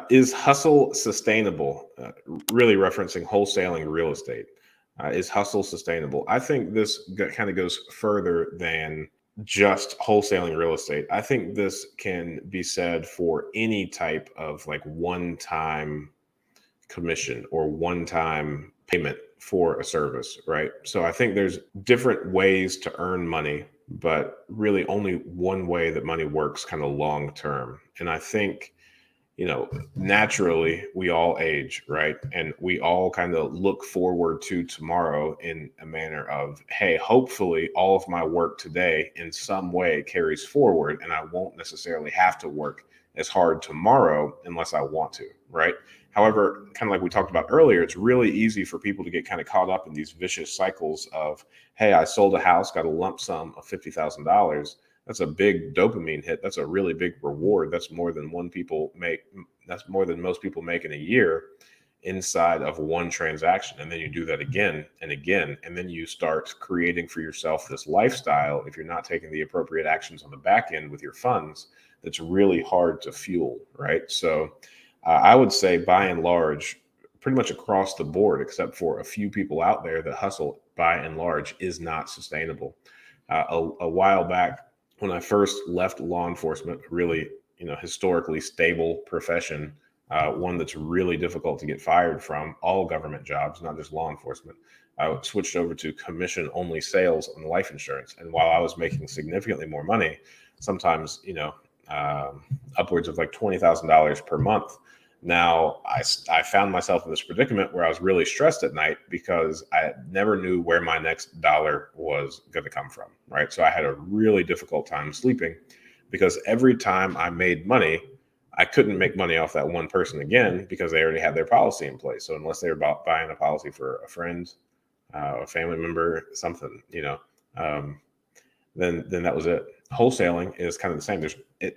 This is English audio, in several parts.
Is hustle sustainable? Really referencing wholesaling real estate. Is hustle sustainable? I think this kind of goes further than just wholesaling real estate. I think this can be said for any type of like one time commission or one time payment for a service, right? So I think there's different ways to earn money, but really only one way that money works kind of long term. And I think naturally we all age, right? And we all kind of look forward to tomorrow in a manner of, hey, hopefully all of my work today in some way carries forward and I won't necessarily have to work as hard tomorrow unless I want to, right? However, kind of like we talked about earlier, it's really easy for people to get kind of caught up in these vicious cycles of, hey, I sold a house, got a lump sum of $50,000. That's a big dopamine hit. That's a really big reward. That's more than one people make. That's more than most people make in a year inside of one transaction. And then you do that again and again. And then you start creating for yourself this lifestyle. If you're not taking the appropriate actions on the back end with your funds, that's really hard to fuel, right? So I would say by and large, pretty much across the board, except for a few people out there, that hustle by and large is not sustainable. A while back, when I first left law enforcement, really, historically stable profession, one that's really difficult to get fired from, all government jobs, not just law enforcement, I switched over to commission only sales on life insurance. And while I was making significantly more money, sometimes, upwards of like $20,000 per month, now I found myself in this predicament where I was really stressed at night because I never knew where my next dollar was going to come from, right? So I had a really difficult time sleeping because every time I made money, I couldn't make money off that one person again because they already had their policy in place. So unless they were buying a policy for a friend, a family member, something, then that was it. Wholesaling is kind of the same.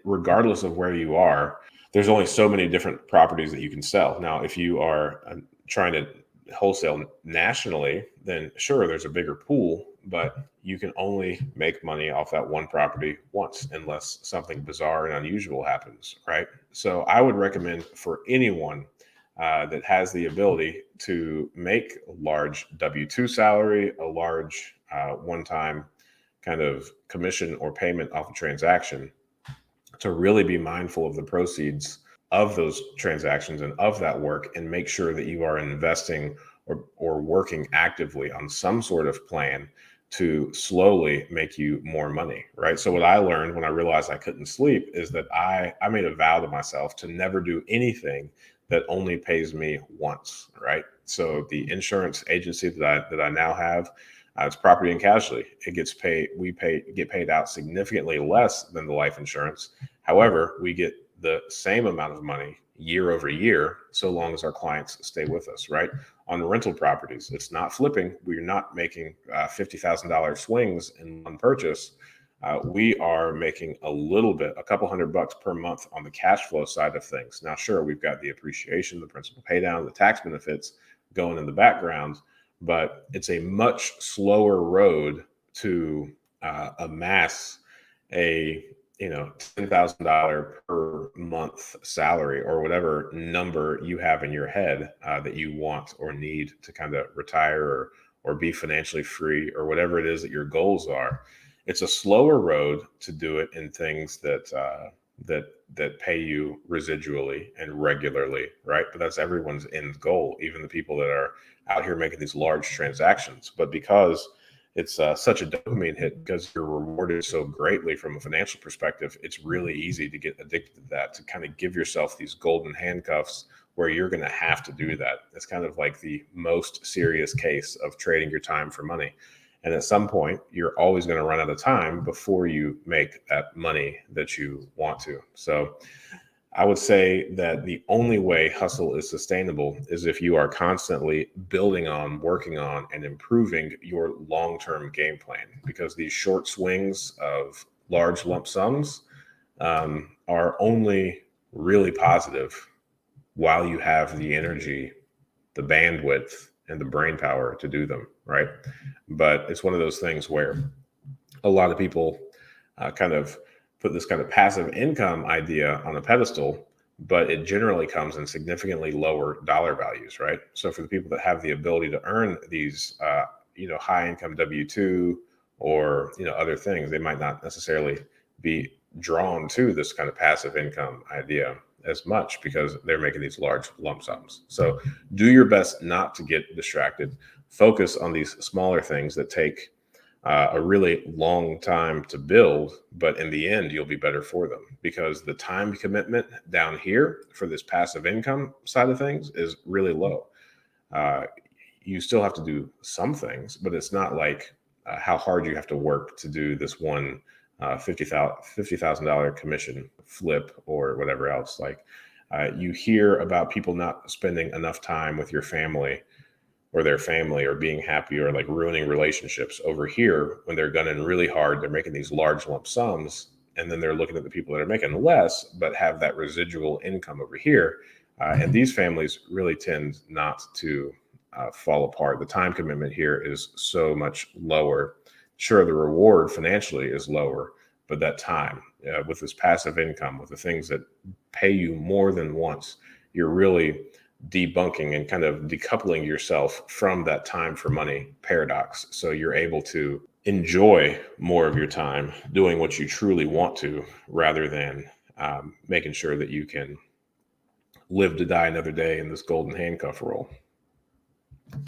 Regardless of where you are, there's only so many different properties that you can sell. Now, if you are trying to wholesale nationally, then sure, there's a bigger pool, but you can only make money off that one property once unless something bizarre and unusual happens, right? So I would recommend for anyone that has the ability to make a large W-2 salary, a large one-time kind of commission or payment off a transaction, to really be mindful of the proceeds of those transactions and of that work, and make sure that you are investing or working actively on some sort of plan to slowly make you more money, right? So what I learned when I realized I couldn't sleep is that I made a vow to myself to never do anything that only pays me once, right? So the insurance agency that I now have, it's property and casualty. It gets paid. Get paid out significantly less than the life insurance. However, we get the same amount of money year over year, so long as our clients stay with us, right? On rental properties, it's not flipping. We're not making $50,000 swings in one purchase. We are making a couple $100 per month on the cash flow side of things. Now, sure, we've got the appreciation, the principal pay down, the tax benefits going in the background, but it's a much slower road to amass a $10,000 per month salary or whatever number you have in your head that you want or need to kind of retire or be financially free or whatever it is that your goals are. It's a slower road to do it in things that pay you residually and regularly, right? But that's everyone's end goal, even the people that are out here making these large transactions. But because it's such a dopamine hit, because you're rewarded so greatly from a financial perspective, it's really easy to get addicted to that, to kind of give yourself these golden handcuffs where you're going to have to do that. It's kind of like the most serious case of trading your time for money. And at some point, you're always going to run out of time before you make that money that you want to. So I would say that the only way hustle is sustainable is if you are constantly building on, working on, and improving your long-term game plan, because these short swings of large lump sums are only really positive while you have the energy, the bandwidth, and the brain power to do them, right? But it's one of those things where a lot of people kind of put this kind of passive income idea on a pedestal, but it generally comes in significantly lower dollar values, right? So for the people that have the ability to earn these, high income W-2 or, other things, they might not necessarily be drawn to this kind of passive income idea as much because they're making these large lump sums. So do your best not to get distracted. Focus on these smaller things that take a really long time to build, but in the end, you'll be better for them because the time commitment down here for this passive income side of things is really low. Uh, you still have to do some things, but it's not like how hard you have to work to do this one $50,000 commission flip or whatever else. Like you hear about people not spending enough time with your family or their family or being happy or like ruining relationships over here when they're gunning really hard. They're making these large lump sums. And then they're looking at the people that are making less, but have that residual income over here. And these families really tend not to fall apart. The time commitment here is so much lower. Sure, the reward financially is lower, but that time with this passive income, with the things that pay you more than once, you're really debunking and kind of decoupling yourself from that time for money paradox. So you're able to enjoy more of your time doing what you truly want to rather than making sure that you can live to die another day in this golden handcuff role.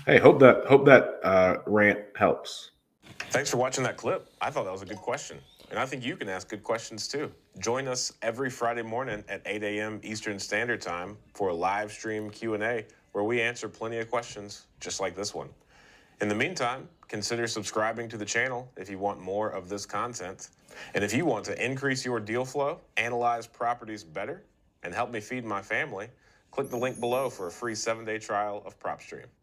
Hey, hope that rant helps. Thanks for watching that clip. I thought that was a good question. And I think you can ask good questions too. Join us every Friday morning at 8 a.m. Eastern Standard Time for a live stream Q&A where we answer plenty of questions just like this one. In the meantime, consider subscribing to the channel if you want more of this content. And if you want to increase your deal flow, analyze properties better, and help me feed my family, click the link below for a free 7-day trial of PropStream.